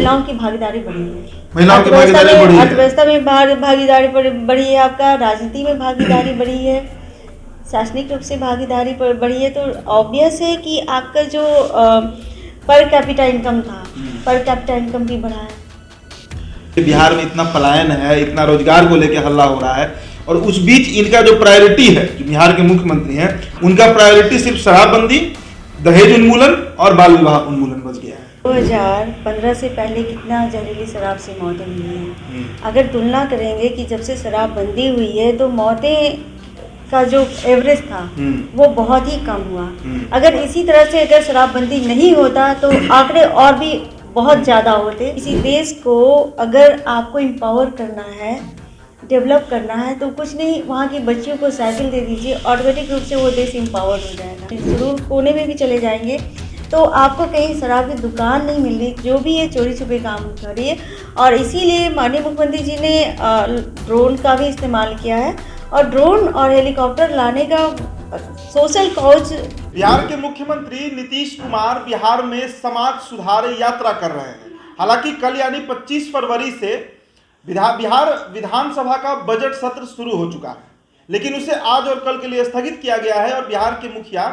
महिलाओं की भागीदारी बढ़ी है, महिलाओं की भागीदारी बढ़ी है, अर्थव्यवस्था में भागीदारी बढ़ी है, आपका राजनीति में भागीदारी बढ़ी है, शैक्षणिक रूप से भागीदारी बढ़ी है। तो ऑब्वियस है कि आपका जो पर कैपिटा इनकम था, पर कैपिटा इनकम भी बढ़ा है। बिहार में इतना पलायन है, इतना रोजगार को लेकर हल्ला हो रहा है, और उस बीच इनका जो प्रायोरिटी है, जो बिहार के मुख्यमंत्री हैं, उनका प्रायोरिटी सिर्फ शराबबंदी, दहेज उन्मूलन और बाल विवाह उन्मूलन बच गया है। 2015 से पहले कितना जहरीली शराब से मौतें हुई हैं। अगर तुलना करेंगे कि जब से शराबबंदी हुई है तो मौतें का जो एवरेज था वो बहुत ही कम हुआ। अगर इसी तरह से अगर शराबबंदी नहीं होता तो आंकड़े और भी बहुत ज़्यादा होते। किसी देश को अगर आपको एम्पावर करना है, डेवलप करना है, तो कुछ नहीं, वहाँ की बच्चियों को साइकिल दे दीजिए, ऑटोमेटिक रूप से वो देश एम्पावर हो जाएगा। जरूर कोने में भी चले जाएंगे तो आपको कहीं शराब की दुकान नहीं मिल रही, जो भी है चोरी छुपे काम कर रही है। और इसीलिए माननीय मुख्यमंत्री जी ने ड्रोन का भी इस्तेमाल किया है, और ड्रोन और हेलीकॉप्टर लाने का सोशल कॉज। बिहार के मुख्यमंत्री नीतीश कुमार बिहार में समाज सुधार यात्रा कर रहे हैं। हालांकि कल यानी 25 फरवरी से बिहार विधानसभा का बजट सत्र शुरू हो चुका है, लेकिन उसे आज और कल के लिए स्थगित किया गया है। और बिहार के मुखिया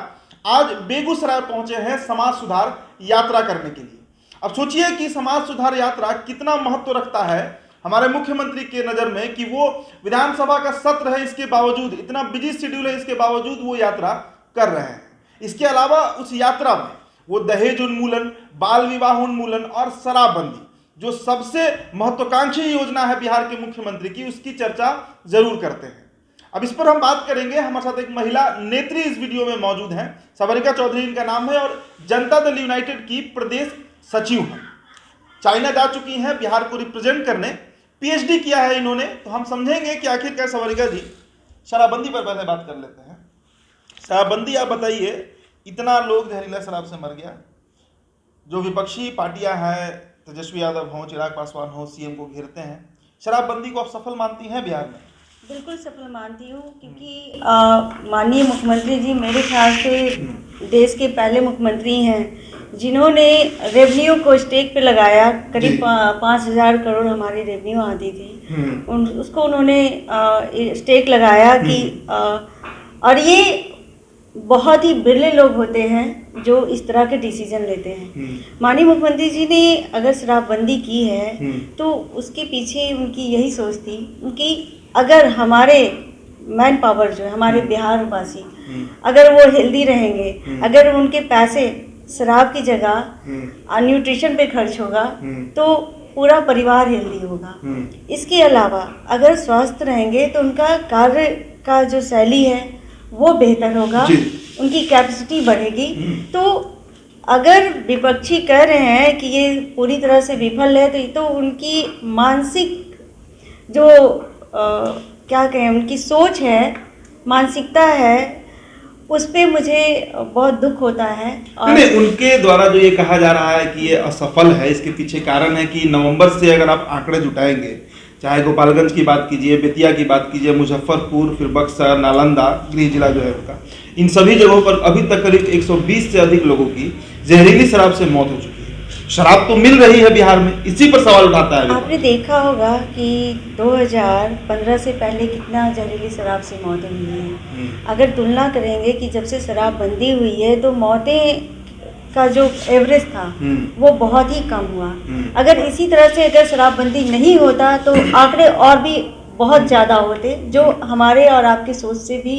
आज बेगूसराय पहुंचे हैं समाज सुधार यात्रा करने के लिए। अब सोचिए कि समाज सुधार यात्रा कितना महत्व रखता है हमारे मुख्यमंत्री के नज़र में, कि वो विधानसभा का सत्र है, इसके बावजूद इतना बिजी शेड्यूल है, इसके बावजूद वो यात्रा कर रहे हैं। इसके अलावा उस यात्रा में वो दहेज उन्मूलन, बाल विवाह उन्मूलन और शराबबंदी, जो सबसे महत्वाकांक्षी योजना है बिहार के मुख्यमंत्री की, उसकी चर्चा जरूर करते हैं। अब इस पर हम बात करेंगे। हमारे साथ एक महिला नेत्री इस वीडियो में मौजूद हैं, सावरिका चौधरी इनका नाम है, और जनता दल यूनाइटेड की प्रदेश सचिव हैं। चाइना जा चुकी हैं बिहार को रिप्रेजेंट करने, पीएचडी किया है इन्होंने। तो हम समझेंगे कि आखिरकार सावरिका जी, शराबबंदी पर पहले बात कर लेते हैं। शराबबंदी, आप बताइए, इतना लोग जहरीला शराब से मर गया, जो विपक्षी पार्टियां हैं, तेजस्वी यादव हों, चिराग पासवान हो, सीएम को घेरते हैं। शराबबंदी को आप सफल मानती हैं बिहार में? बिल्कुल सफल मानती हूँ, क्योंकि माननीय मुख्यमंत्री जी मेरे ख्याल से देश के पहले मुख्यमंत्री हैं जिन्होंने रेवेन्यू को स्टेक पे लगाया। करीब 5,000 करोड़ हमारी रेवेन्यू आती थी, उसको उन्होंने स्टेक लगाया कि और ये बहुत ही बिरले लोग होते हैं जो इस तरह के डिसीजन लेते हैं। माननीय मुख्यमंत्री जी ने अगर शराबबंदी की है तो उसके पीछे उनकी यही सोच थी, उनकी अगर हमारे मैन पावर जो है, हमारे बिहार वासी अगर वो हेल्दी रहेंगे, अगर उनके पैसे शराब की जगह न्यूट्रिशन पे खर्च होगा तो पूरा परिवार हेल्दी होगा। इसके अलावा अगर स्वस्थ रहेंगे तो उनका कार्य का जो शैली है वो बेहतर होगा, उनकी कैपेसिटी बढ़ेगी। तो अगर विपक्षी कह रहे हैं कि ये पूरी तरह से विफल है, तो ये तो उनकी मानसिक जो क्या कहें, उनकी सोच है, मानसिकता है, उस पर मुझे बहुत दुख होता है। और नहीं, उनके द्वारा जो ये कहा जा रहा है कि ये असफल है, इसके पीछे कारण है कि नवंबर से अगर आप आंकड़े जुटाएंगे, चाहे गोपालगंज की बात कीजिए, बेतिया की बात कीजिए, मुजफ्फरपुर, फिर बक्सर, नालंदा, गृह जिला जो है उनका, इन सभी जगहों पर अभी तक करीब 120 से अधिक लोगों की जहरीली शराब से मौत हो चुकी है। शराब तो मिल रही है बिहार में, इसी पर सवाल उठाता है। आपने देखा होगा कि 2015 से पहले कितना जहरीली शराब से मौतें हुई हैं। अगर तुलना करेंगे कि जब से शराबबंदी हुई है तो मौतें का जो एवरेज था वो बहुत ही कम हुआ। अगर इसी तरह से अगर शराबबंदी नहीं होता तो आंकड़े और भी बहुत ज़्यादा होते, जो हमारे और आपकी सोच से भी।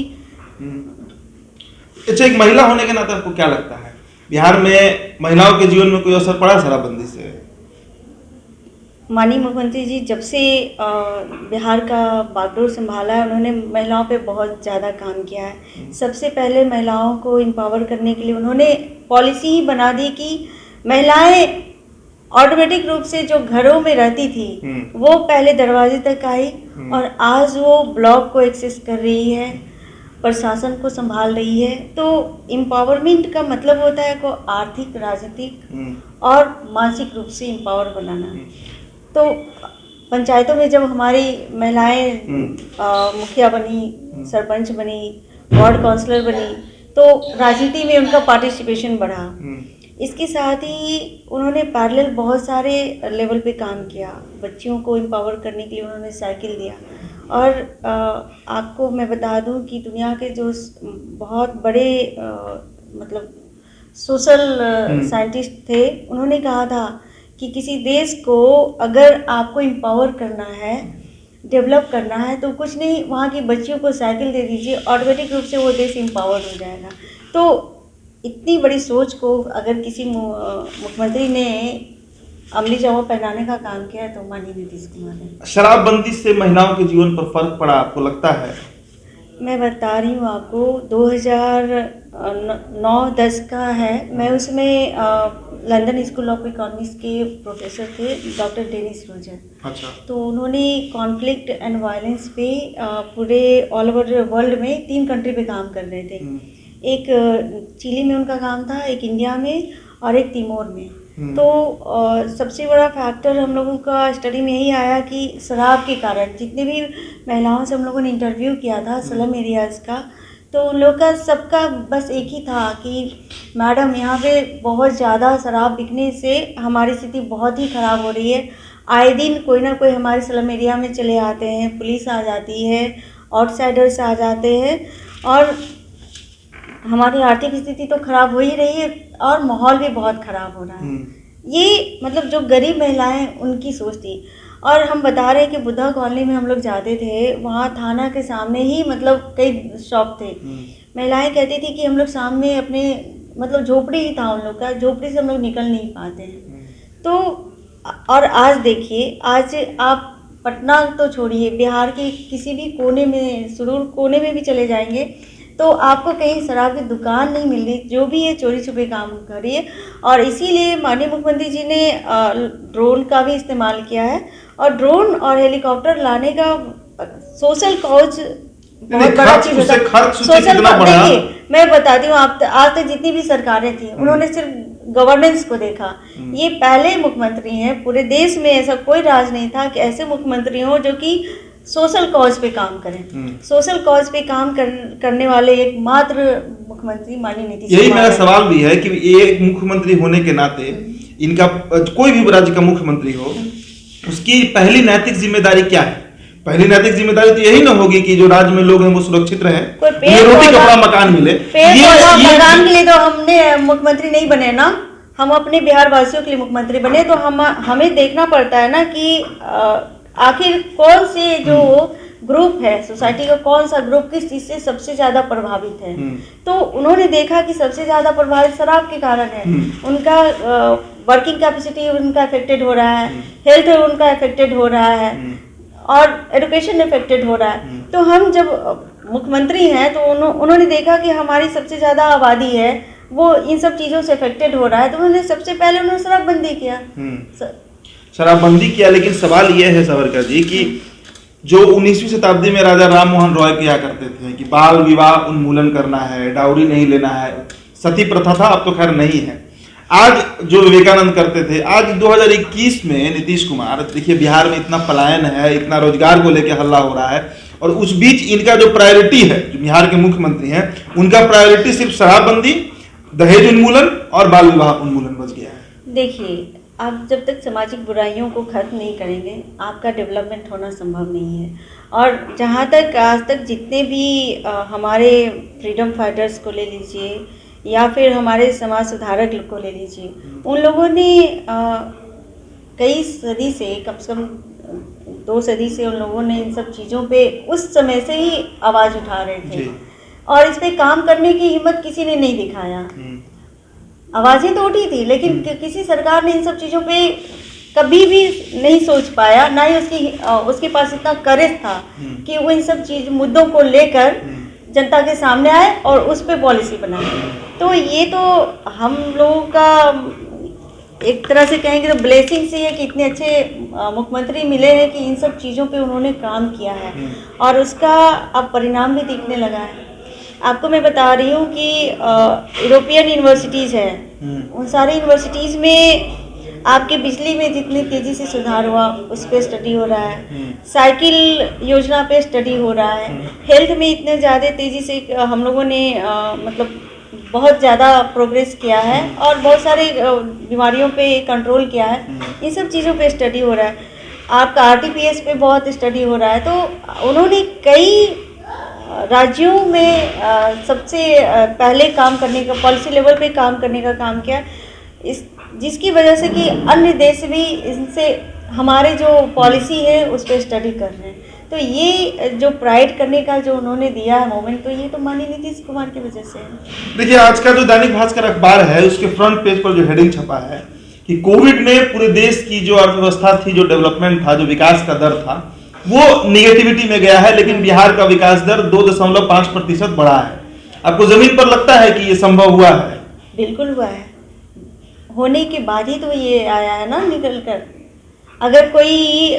अच्छा, एक महिला होने के नाते आपको क्या लगता है, बिहार में महिलाओं के जीवन में कोई असर पड़ा शराबबंदी से? माननीय मुख्यमंत्री जी जब से बिहार का बागडोर संभाला है, उन्होंने महिलाओं पे बहुत ज़्यादा काम किया है। सबसे पहले महिलाओं को एम्पावर करने के लिए उन्होंने पॉलिसी ही बना दी कि महिलाएं ऑटोमेटिक रूप से जो घरों में रहती थी वो पहले दरवाजे तक आई, और आज वो ब्लॉक को एक्सेस कर रही है, प्रशासन को संभाल रही है। तो एम्पावरमेंट का मतलब होता है को आर्थिक, राजनीतिक और मानसिक रूप से एम्पावर बनाना। तो पंचायतों में जब हमारी महिलाएं मुखिया बनी, सरपंच बनी, वार्ड काउंसलर बनी, तो राजनीति में उनका पार्टिसिपेशन बढ़ा। इसके साथ ही उन्होंने पैरेलल बहुत सारे लेवल पे काम किया। बच्चियों को एम्पावर करने के लिए उन्होंने साइकिल दिया। और आपको मैं बता दूं कि दुनिया के जो बहुत बड़े मतलब सोशल साइंटिस्ट थे, उन्होंने कहा था कि किसी देश को अगर आपको एम्पावर करना है, डेवलप करना है, तो कुछ नहीं, वहाँ की बच्चियों को साइकिल दे दीजिए, ऑटोमेटिक रूप से वो देश एम्पावर हो जाएगा। तो इतनी बड़ी सोच को अगर किसी मुख्यमंत्री ने अमली जामा पहनाने का काम किया है तो माननीय नीतीश कुमार ने। शराबबंदी से महिलाओं के जीवन पर फर्क पड़ा, आपको लगता है? मैं बता रही हूँ आपको, 2009-10 का है। मैं उसमें लंदन स्कूल ऑफ इकोनॉमिक्स के प्रोफेसर थे, डॉक्टर डेनिस रोजर। अच्छा। तो उन्होंने कॉन्फ्लिक्ट एंड वायलेंस पे पूरे ऑल ओवर वर्ल्ड में 3 कंट्री पे काम कर रहे थे। एक चिली में उनका काम था, एक इंडिया में और एक तिमोर में। तो सबसे बड़ा फैक्टर हम लोगों का स्टडी में यही आया कि शराब के कारण जितने भी महिलाओं से हम लोगों ने इंटरव्यू किया था स्लम एरियाज़ का, तो उन लोग का सबका बस एक ही था कि मैडम यहाँ पे बहुत ज़्यादा शराब बिकने से हमारी स्थिति बहुत ही ख़राब हो रही है। आए दिन कोई ना कोई हमारे स्लम एरिया में चले आते हैं, पुलिस आ जाती है, आउटसाइडर्स आ जाते हैं और हमारी आर्थिक स्थिति तो खराब हो ही रही है और माहौल भी बहुत खराब हो रहा है। ये मतलब जो गरीब महिलाएं उनकी सोच थी। और हम बता रहे हैं कि बुद्धा कॉलोनी में हम लोग जाते थे, वहाँ थाना के सामने ही मतलब कई शॉप थे। महिलाएं कहती थी कि हम लोग सामने अपने मतलब झोपड़ी ही था उन लोग का, झोपड़ी से हम लोग निकल नहीं पाते हैं। तो और आज देखिए, आज आप पटना तो छोड़िए, बिहार के किसी भी कोने में, सुदूर कोने में भी चले जाएंगे तो आपको कहीं शराब की दुकान नहीं मिल रही। जो भी है चोरी छुपे काम कर रही है। और इसीलिए माननीय मुख्यमंत्री जी ने ड्रोन का भी इस्तेमाल किया है। और ड्रोन और हेलीकॉप्टर लाने का सोशल कॉज बहुत बड़ा चीज़ होता है। सोशल, देखिए मैं बताती हूँ, आप आज तक जितनी भी सरकारें थी उन्होंने सिर्फ गवर्नेंस को देखा। ये पहले मुख्यमंत्री हैं, पूरे देश में ऐसा कोई राज नहीं था कि ऐसे मुख्यमंत्री हों जो कि सोशल कॉज पे काम करें। सोशल कॉज पे काम करने वाले एकमात्र मुख्यमंत्री माननीय नीतीश कुमार। यही मेरा सवाल भी है कि एक मुख्यमंत्री होने के नाते इनका, कोई भी राज्य का मुख्यमंत्री हो, उसकी पहली नैतिक जिम्मेदारी क्या है? पहली नैतिक जिम्मेदारी तो यही ना होगी कि जो राज्य में लोग हैं वो सुरक्षित रहें, रोटी कपड़ा मकान मिले। मकान के लिए तो हमने मुख्यमंत्री नहीं बने ना, हम अपने बिहार वासियों के लिए मुख्यमंत्री बने। तो हमें देखना पड़ता है ना कि आखिर कौन से जो ग्रुप है सोसाइटी का, कौन सा ग्रुप किस चीज़ से सबसे ज़्यादा प्रभावित है। तो उन्होंने देखा कि सबसे ज़्यादा प्रभावित शराब के कारण है। उनका वर्किंग कैपेसिटी उनका अफेक्टेड हो रहा है, हेल्थ उनका अफेक्टेड हो रहा है और एजुकेशन अफेक्टेड हो रहा है। तो हम जब मुख्यमंत्री हैं तो उन्होंने देखा कि हमारी सबसे ज़्यादा आबादी है वो इन सब चीज़ों से अफेक्टेड हो रहा है। तो उन्होंने सबसे पहले उन्होंने शराबबंदी किया। शराबबंदी किया। लेकिन सवाल यह है सावरकर जी कि जो 19वीं शताब्दी में राजा राम मोहन रॉय किया करते थे कि बाल विवाह उन्मूलन करना है, डाउरी नहीं लेना है, सती प्रथा था, अब तो खैर नहीं है। आज जो विवेकानंद करते थे, आज 2021 में नीतीश कुमार, देखिए बिहार में इतना पलायन है, इतना रोजगार को लेकर हल्ला हो रहा है और उस बीच इनका जो प्रायोरिटी है, जो बिहार के मुख्यमंत्री हैं, उनका प्रायोरिटी सिर्फ शराबबंदी, दहेज उन्मूलन और बाल विवाह उन्मूलन बच गया है। देखिए, आप जब तक सामाजिक बुराइयों को खत्म नहीं करेंगे आपका डेवलपमेंट होना संभव नहीं है। और जहाँ तक आज तक जितने भी हमारे फ्रीडम फाइटर्स को ले लीजिए या फिर हमारे समाज सुधारक को ले लीजिए, उन लोगों ने कई सदी से, कम से कम 2 सदी से उन लोगों ने इन सब चीज़ों पे उस समय से ही आवाज़ उठा रहे थे और इस पे काम करने की हिम्मत किसी ने नहीं दिखाया। आवाज़ें तो उठी थी लेकिन किसी सरकार ने इन सब चीज़ों पे कभी भी नहीं सोच पाया, ना ही उसके पास इतना करेज था कि वो इन सब मुद्दों को लेकर जनता के सामने आए और उस पे पॉलिसी बनाए। तो ये तो हम लोगों का एक तरह से कहेंगे तो ब्लेसिंग से है कि इतने अच्छे मुख्यमंत्री मिले हैं कि इन सब चीज़ों पे उन्होंने काम किया है और उसका अब परिणाम भी दिखने लगा है। आपको मैं बता रही हूँ कि यूरोपियन यूनिवर्सिटीज़ है, उन सारी यूनिवर्सिटीज़ में आपके बिजली में जितनी तेज़ी से सुधार हुआ उस पर स्टडी हो रहा है, साइकिल योजना पे स्टडी हो रहा है, हेल्थ में इतने ज़्यादा तेज़ी से हम लोगों ने मतलब बहुत ज़्यादा प्रोग्रेस किया है और बहुत सारे बीमारियों पे कंट्रोल किया है। इन सब चीज़ों पे स्टडी हो रहा है। आपका आरटीपीएस पे बहुत स्टडी हो रहा है। तो उन्होंने कई राज्यों में सबसे पहले काम करने का, पॉलिसी लेवल पे काम करने का काम किया, इस जिसकी वजह से कि अन्य देश भी इनसे हमारे जो पॉलिसी है उस पर स्टडी कर रहे हैं। तो ये जो प्राइड करने का जो उन्होंने दिया है मोमेंट, तो ये तो माननीय नीतीश कुमार की वजह से है। देखिए, आज का जो दैनिक भास्कर अखबार है उसके फ्रंट पेज पर जो हेडिंग छपा है कि कोविड ने पूरे देश की जो अर्थव्यवस्था थी, जो डेवलपमेंट था, जो विकास का दर था, वो निगेटिविटी में गया है, लेकिन बिहार का विकास दर 2.5% बढ़ा है। आपको जमीन पर लगता है कि ये संभव हुआ है? बिल्कुल हुआ है। होने के बाद ही तो ये आया है ना निकल कर। अगर कोई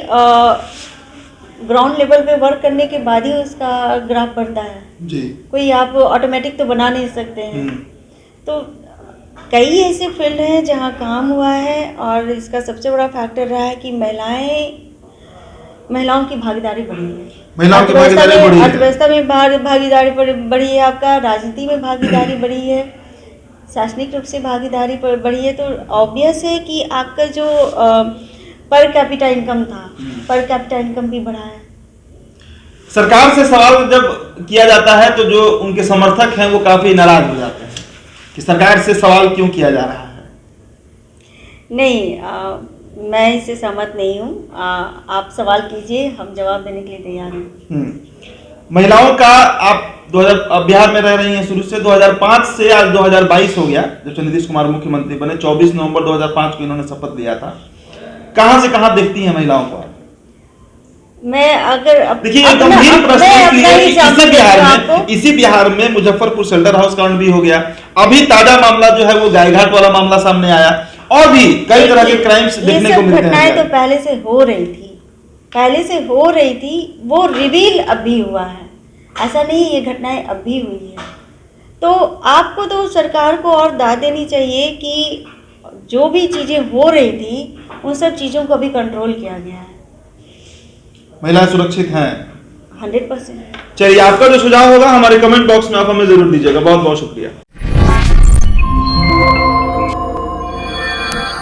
ग्राउंड लेवल पे वर्क करने के बाद ही उसका ग्राफ बढ़ता है जी। कोई आप ऑटोमेटिक तो बना नहीं सकते हैं। तो कई ऐसे फील्ड हैं जहाँ काम हुआ है और इसका सबसे बड़ा फैक्टर रहा है कि महिलाओं की भागीदारी बढ़ी है। महिलाओं की भागीदारी बढ़ी है, अर्थव्यवस्था में भागीदारी बढ़ी है, आपका राजनीति में भागीदारी बढ़ी है, शासनिक रूप से भागीदारी बढ़ी है। तो ऑब्वियस है कि आपका जो पर कैपिटा इनकम था, पर कैपिटा इनकम भी बढ़ा है। सरकार से सवाल जब किया जाता है तो जो उनके समर्थक हैं वो काफी नाराज हो जाते हैं कि सरकार से सवाल क्यों किया जा रहा है। नहीं, मैं इससे सहमत नहीं हूँ। आप सवाल कीजिए, हम जवाब देने के लिए तैयार हैं। महिलाओं का आप बिहार में रह रही हैं शुरू से, 2005 से आज 2022 हो गया जब से नीतीश कुमार मुख्यमंत्री बने। 24 नवंबर 2005 को इन्होंने शपथ लिया था। कहां से कहां देखती हैं महिलाओं को? मैं अगर देखिए, एक गंभीर प्रश्न है कि इसी बिहार में मुजफ्फरपुर शेल्टर हाउस कांड भी हो गया। अभी ताजा मामला जो है वो गायघाट वाला मामला सामने आया और भी कई तरह के क्राइम्स देखने को मिलते हैं। घटनाएं तो पहले से हो रही थी, वो रिवील अभी हुआ है। ऐसा नहीं ये घटनाएं अभी हुई है। तो आपको तो सरकार को और दाद देनी चाहिए कि जो भी चीजें हो रही थी उन सब चीजों को अभी कंट्रोल किया गया है। महिलाएं सुरक्षित हैं 100%। चलिए, आपका जो सुझाव होगा हमारे कमेंट बॉक्स में आप हमें जरूर दीजिएगा। बहुत बहुत शुक्रिया।